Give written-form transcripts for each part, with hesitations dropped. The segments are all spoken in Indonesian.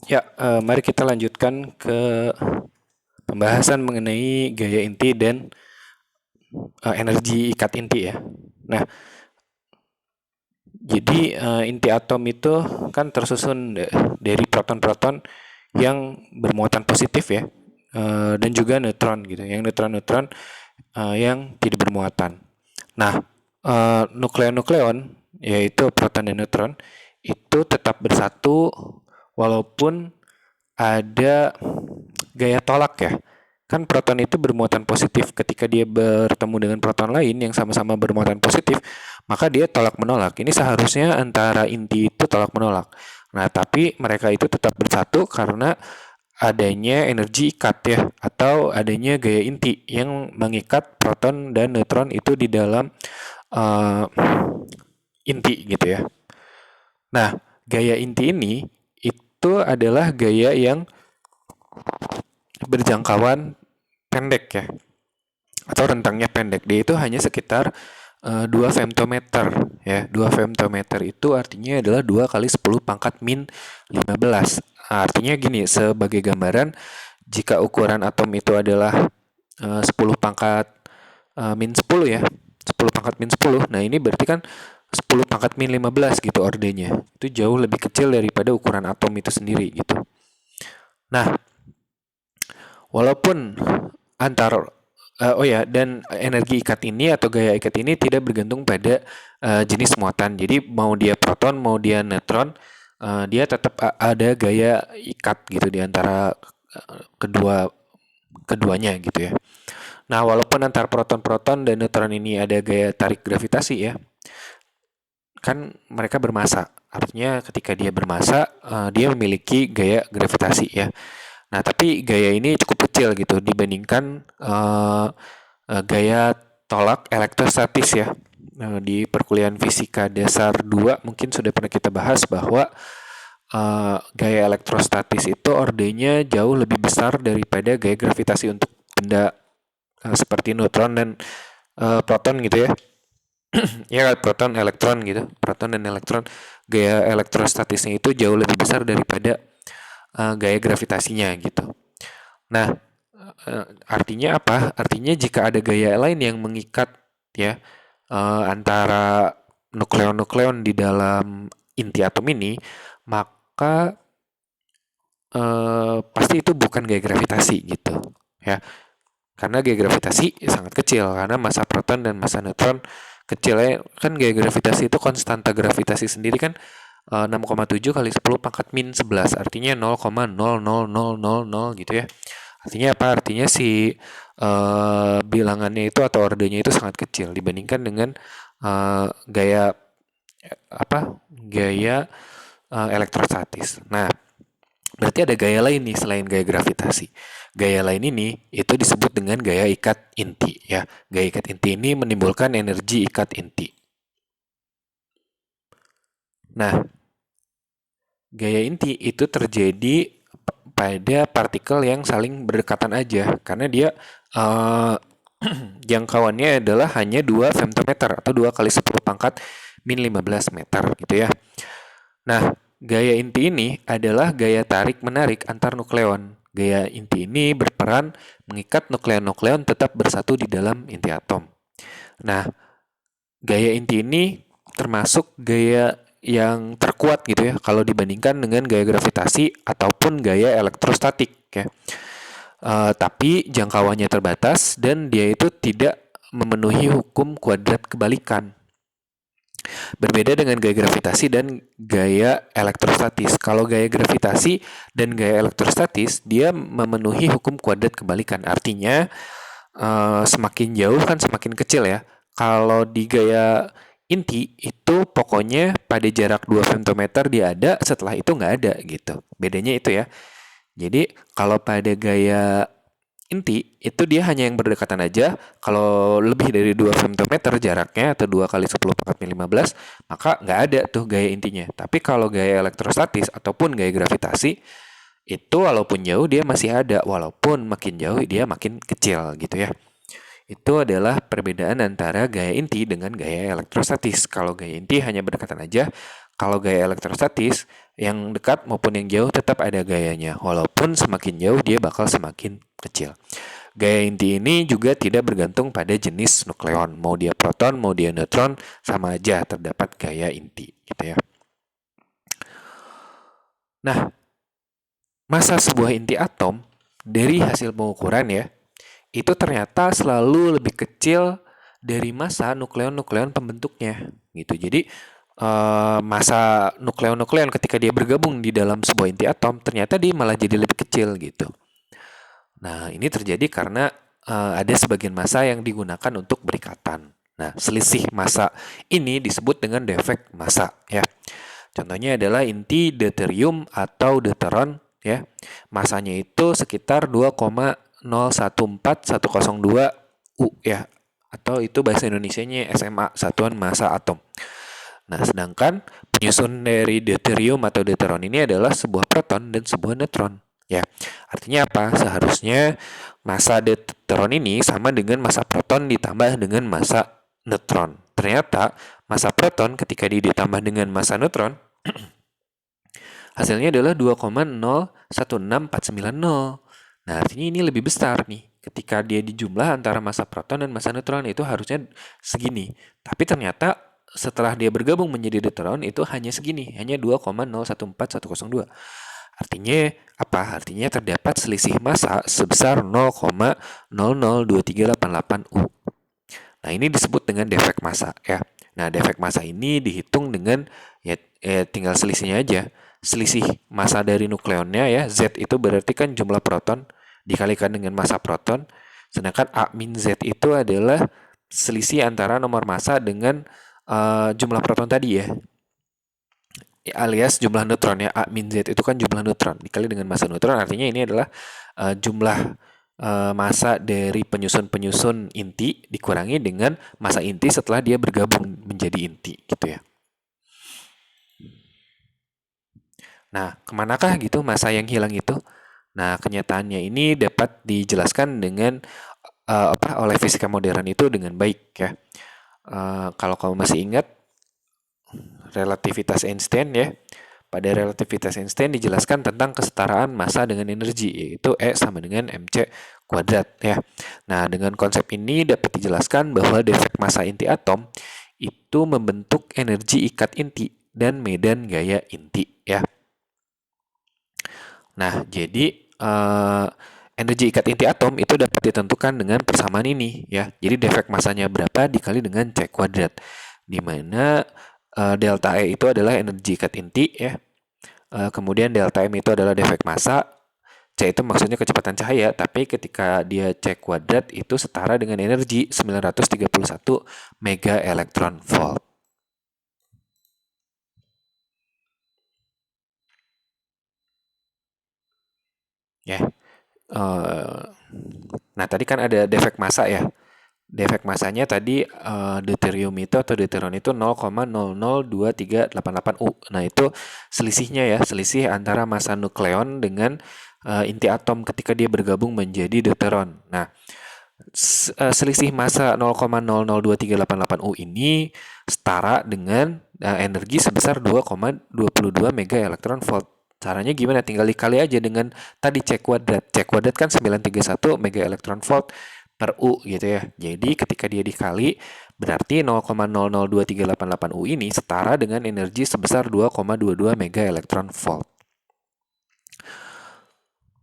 Ya, mari kita lanjutkan ke pembahasan mengenai gaya inti dan energi ikat inti ya. Nah, jadi inti atom itu kan tersusun dari proton-proton yang bermuatan positif ya, dan juga neutron gitu. Yang neutron-neutron yang tidak bermuatan. Nah, nukleon-nukleon yaitu proton dan neutron itu tetap bersatu walaupun ada gaya tolak ya. Kan proton itu bermuatan positif, ketika dia bertemu dengan proton lain yang sama-sama bermuatan positif, maka dia tolak menolak. Ini seharusnya antara inti itu tolak menolak. Nah, tapi mereka itu tetap bersatu karena adanya energi ikat ya, atau adanya gaya inti yang mengikat proton dan neutron itu di dalam uh, inti gitu ya. Nah, gaya inti ini itu adalah gaya yang berjangkauan pendek ya, atau rentangnya pendek. Dia itu hanya sekitar 2 femtometer ya. 2 femtometer itu artinya adalah 2 kali 10 pangkat min 15. Artinya gini, sebagai gambaran, jika ukuran atom itu adalah 10 pangkat min 10 ya. 10 pangkat min 10. Nah, ini berarti kan 10 pangkat min 15 gitu ordenya. Itu jauh lebih kecil daripada ukuran atom itu sendiri gitu. Nah, walaupun antar oh ya, dan energi ikat ini atau gaya ikat ini tidak bergantung pada jenis muatan. Jadi mau dia proton, mau dia neutron, dia tetap ada gaya ikat gitu di antara keduanya gitu ya. Nah, walaupun antar proton-proton dan neutron ini ada gaya tarik gravitasi ya, kan mereka bermassa. Artinya ketika dia bermassa, dia memiliki gaya gravitasi ya. Nah, tapi gaya ini cukup kecil gitu dibandingkan gaya tolak elektrostatis ya. Di perkuliahan fisika dasar 2 mungkin sudah pernah kita bahas bahwa gaya elektrostatis itu ordenya jauh lebih besar daripada gaya gravitasi untuk benda seperti neutron dan proton gitu ya. Ya, proton, elektron gitu. Proton dan elektron, gaya elektrostatisnya itu jauh lebih besar daripada gaya gravitasinya gitu. Nah, artinya apa? Artinya jika ada gaya lain yang mengikat ya antara nukleon-nukleon di dalam inti atom ini, maka pasti itu bukan gaya gravitasi gitu ya. Karena gaya gravitasi sangat kecil karena massa proton dan massa neutron kecil ya. Kan gaya gravitasi itu konstanta gravitasi sendiri kan 6,7 kali 10 pangkat min 11, artinya 0,00000 gitu ya. Artinya apa? Artinya si bilangannya itu atau ordenya itu sangat kecil dibandingkan dengan gaya gaya elektrostatis. Nah, berarti ada gaya lain nih selain gaya gravitasi. Gaya lain ini itu disebut dengan gaya ikat inti ya. Gaya ikat inti ini menimbulkan energi ikat inti. Nah, gaya inti itu terjadi pada partikel yang saling berdekatan aja karena dia jangkauannya adalah hanya 2 femtometer atau 2 kali 10 pangkat min 15 meter gitu ya. Nah, gaya inti ini adalah gaya tarik-menarik antar nukleon. Gaya inti ini berperan mengikat nukleon-nukleon tetap bersatu di dalam inti atom. Nah, gaya inti ini termasuk gaya yang terkuat gitu ya kalau dibandingkan dengan gaya gravitasi ataupun gaya elektrostatik ya. Tapi jangkauannya terbatas dan dia itu tidak memenuhi hukum kuadrat kebalikan. Berbeda dengan gaya gravitasi dan gaya elektrostatis. Kalau gaya gravitasi dan gaya elektrostatis, dia memenuhi hukum kuadrat kebalikan. Artinya, semakin jauh kan semakin kecil ya. Kalau di gaya inti, itu pokoknya pada jarak 2 femtometer dia ada, setelah itu nggak ada gitu. Bedanya itu ya. Jadi, kalau pada gaya inti itu dia hanya yang berdekatan aja. Kalau lebih dari 2 femtometer jaraknya atau 2 kali 10 pangkat min 15, maka nggak ada tuh gaya intinya. Tapi kalau gaya elektrostatis ataupun gaya gravitasi itu walaupun jauh dia masih ada, walaupun makin jauh dia makin kecil gitu ya. Itu adalah perbedaan antara gaya inti dengan gaya elektrostatis. Kalau gaya inti hanya berdekatan aja, Kalau gaya elektrostatis, yang dekat maupun yang jauh tetap ada gayanya, walaupun semakin jauh dia bakal semakin kecil. Gaya inti ini juga tidak bergantung pada jenis nukleon, mau dia proton, mau dia neutron, sama aja terdapat gaya inti, gitu ya. Nah, massa sebuah inti atom dari hasil pengukuran ya, itu ternyata selalu lebih kecil dari massa nukleon-nukleon pembentuknya, gitu. Jadi massa nukleon-nukleon ketika dia bergabung di dalam sebuah inti atom, ternyata dia malah jadi lebih kecil gitu. Nah, ini terjadi karena ada sebagian massa yang digunakan untuk berikatan. Nah, selisih massa ini disebut dengan defek massa ya. Contohnya adalah inti deuterium atau deuteron ya. Masanya itu sekitar 2,014102 U ya. Atau itu bahasa Indonesianya SMA, satuan massa atom. Nah, sedangkan penyusun dari deuterium atau deuteron ini adalah sebuah proton dan sebuah neutron. Ya, artinya apa? Seharusnya massa deuteron ini sama dengan massa proton ditambah dengan massa neutron. Ternyata massa proton ketika ditambah dengan massa neutron, hasilnya adalah 2,016490. Nah, artinya ini lebih besar nih. Ketika dia dijumlah antara massa proton dan massa neutron itu harusnya segini. Tapi ternyata setelah dia bergabung menjadi deuteron itu hanya segini, hanya 2,014102. Artinya apa? Artinya terdapat selisih massa sebesar 0,002388 U. Nah, ini disebut dengan defek massa ya. Nah, defek massa ini dihitung dengan tinggal selisihnya aja. Selisih massa dari nukleonnya ya, Z itu berarti kan jumlah proton dikalikan dengan massa proton. Sedangkan A min Z itu adalah selisih antara nomor massa dengan jumlah proton tadi ya. Alias jumlah neutron ya, A min Z itu kan jumlah neutron dikali dengan massa neutron, artinya ini adalah jumlah massa dari penyusun-penyusun inti dikurangi dengan massa inti setelah dia bergabung menjadi inti gitu ya. Nah, kemanakah gitu massa yang hilang itu? Nah, kenyataannya ini dapat dijelaskan dengan oleh fisika modern itu dengan baik ya. Kalau kamu masih ingat relativitas Einstein ya, pada relativitas Einstein dijelaskan tentang kesetaraan massa dengan energi, yaitu E sama dengan mc kuadrat ya. Nah, dengan konsep ini dapat dijelaskan bahwa defek massa inti atom itu membentuk energi ikat inti dan medan gaya inti ya. Nah, jadi energi ikat inti atom itu dapat ditentukan dengan persamaan ini ya. Jadi defek massanya berapa dikali dengan C kuadrat, di mana delta E itu adalah energi ikat inti ya. Kemudian delta M itu adalah defek massa. C itu maksudnya kecepatan cahaya, tapi ketika dia C kuadrat itu setara dengan energi 931 mega elektron volt. Ya. Nah, tadi kan ada defek massa ya. Defek massanya tadi deuterium itu atau deuteron itu 0,002388 U. Nah, itu selisihnya ya, selisih antara massa nukleon dengan inti atom ketika dia bergabung menjadi deuteron. Nah, selisih massa 0,002388 U ini setara dengan energi sebesar 2,22 mega elektron volt. Caranya gimana? Tinggal dikali aja dengan tadi C kuadrat. C kuadrat kan 931 mega elektron volt per U gitu ya. Jadi ketika dia dikali, berarti 0,002388 U ini setara dengan energi sebesar 2,22 mega elektron volt.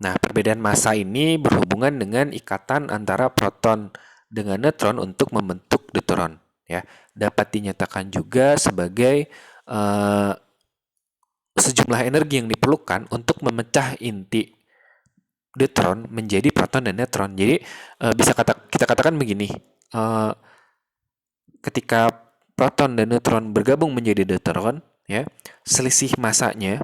Nah, perbedaan massa ini berhubungan dengan ikatan antara proton dengan neutron untuk membentuk deuteron. Ya, dapat dinyatakan juga sebagai sejumlah energi yang diperlukan untuk memecah inti deuteron menjadi proton dan neutron. Jadi bisa kita katakan begini, ketika proton dan neutron bergabung menjadi deuteron, ya, selisih masanya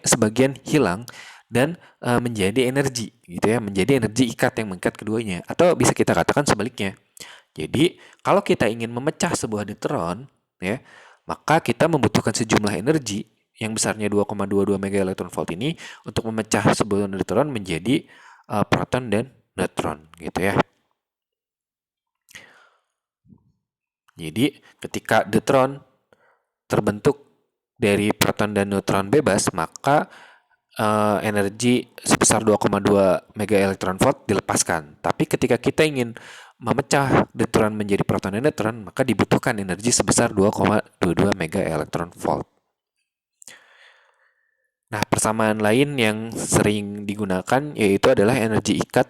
sebagian hilang dan menjadi energi, gitu ya, menjadi energi ikat yang mengikat keduanya. Atau bisa kita katakan sebaliknya. Jadi kalau kita ingin memecah sebuah deuteron, ya, maka kita membutuhkan sejumlah energi yang besarnya 2,22 mega elektron volt ini untuk memecah sebuah deuteron menjadi proton dan neutron, gitu ya. Jadi ketika deuteron terbentuk dari proton dan neutron bebas, maka energi sebesar 2,2 mega elektron volt dilepaskan. Tapi ketika kita ingin memecah deuteron menjadi proton dan neutron, maka dibutuhkan energi sebesar 2,22 mega elektron volt. Nah, persamaan lain yang sering digunakan yaitu adalah energi ikat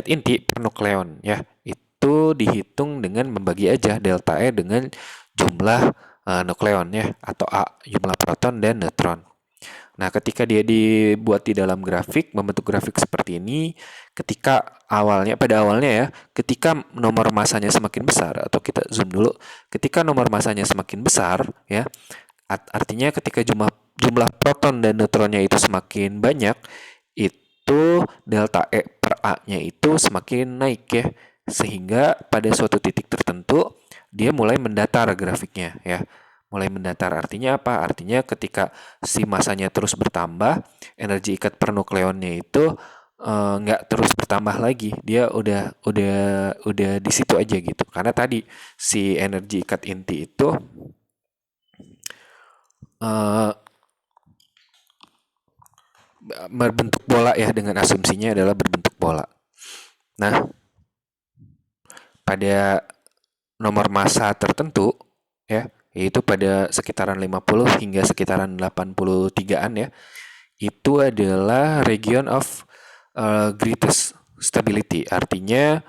inti per nukleon ya. Itu dihitung dengan membagi aja delta E dengan jumlah nukleon ya, atau A, jumlah proton dan neutron. Nah, ketika dia dibuat di dalam grafik, membentuk grafik seperti ini, pada awalnya ya, ketika nomor masanya semakin besar, atau kita zoom dulu, ketika nomor masanya semakin besar, ya, artinya ketika jumlah proton dan neutronnya itu semakin banyak, itu delta E per A-nya itu semakin naik ya, sehingga pada suatu titik tertentu, dia mulai mendatar grafiknya ya. Mulai mendatar artinya apa? Artinya ketika si masanya terus bertambah, energi ikat per nukleonnya itu nggak terus bertambah lagi. Dia udah di situ aja gitu. Karena tadi si energi ikat inti itu berbentuk bola ya, dengan asumsinya adalah berbentuk bola. Nah, pada nomor massa tertentu ya, yaitu pada sekitaran 50 hingga sekitaran 83-an ya, itu adalah region of greatest stability. Artinya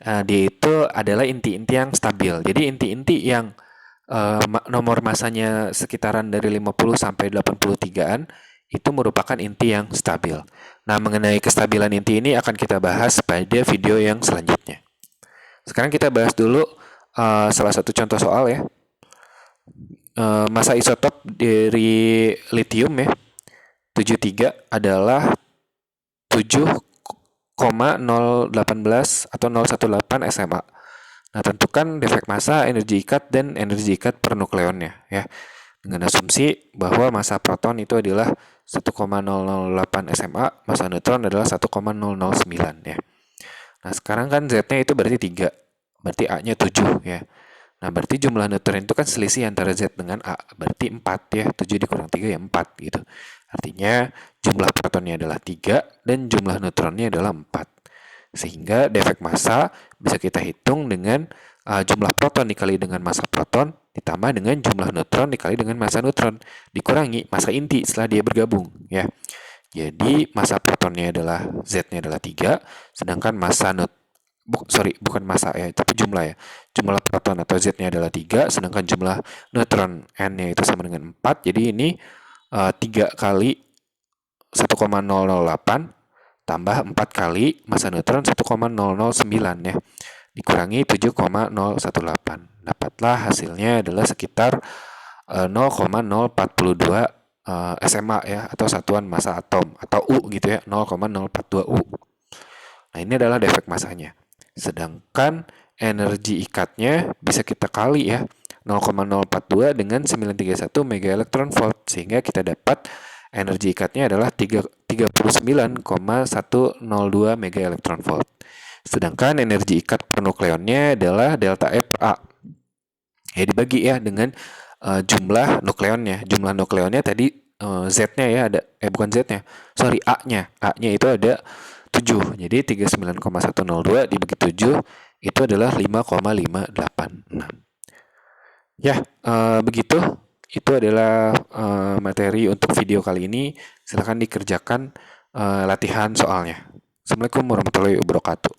dia itu adalah inti-inti yang stabil. Jadi inti-inti yang nomor masanya sekitaran dari 50 sampai 83-an itu merupakan inti yang stabil. Nah, mengenai kestabilan inti ini akan kita bahas pada video yang selanjutnya. Sekarang kita bahas dulu salah satu contoh soal ya. Massa isotop dari lithium ya, 73 adalah 7,018 atau 018 SMA. Nah, tentukan defek massa, energi ikat, dan energi ikat per nukleonnya ya. Dengan asumsi bahwa massa proton itu adalah 1,008 SMA, massa neutron adalah 1,009 ya. Nah, sekarang kan Z-nya itu berarti 3, berarti A-nya 7 ya. Nah, berarti jumlah neutron itu kan selisih antara Z dengan A, berarti 4 ya. 7 dikurang 3 ya 4 gitu. Artinya jumlah protonnya adalah 3 dan jumlah neutronnya adalah 4. Sehingga defek massa bisa kita hitung dengan jumlah proton dikali dengan massa proton ditambah dengan jumlah neutron dikali dengan massa neutron dikurangi massa inti setelah dia bergabung ya. Jadi massa protonnya adalah Z-nya adalah 3, sedangkan massa bukan massa ya, tapi jumlah ya. Jumlah proton atau Z-nya adalah 3, sedangkan jumlah neutron N-nya itu sama dengan 4. Jadi ini 3 kali 1,008 tambah 4 kali massa neutron 1,009 ya. Dikurangi 7,018. Dapatlah hasilnya adalah sekitar 0,042 SMA ya, atau satuan massa atom, atau U gitu ya, 0,042 U. Nah, ini adalah defek massanya. Sedangkan energi ikatnya bisa kita kali ya, 0,042 dengan 931 mega elektron volt, sehingga kita dapat energi ikatnya adalah 39,102 mega elektron volt. Sedangkan energi ikat per nukleonnya adalah delta E per A. Ya, dibagi ya dengan jumlah nukleonnya. Jumlah nukleonnya tadi Z-nya ya ada, bukan Z-nya, sorry, A-nya. A-nya itu ada 7. Jadi 39,102 dibagi 7 itu adalah 5,586. Ya, begitu. Itu adalah materi untuk video kali ini. Silakan dikerjakan latihan soalnya. Assalamualaikum warahmatullahi wabarakatuh.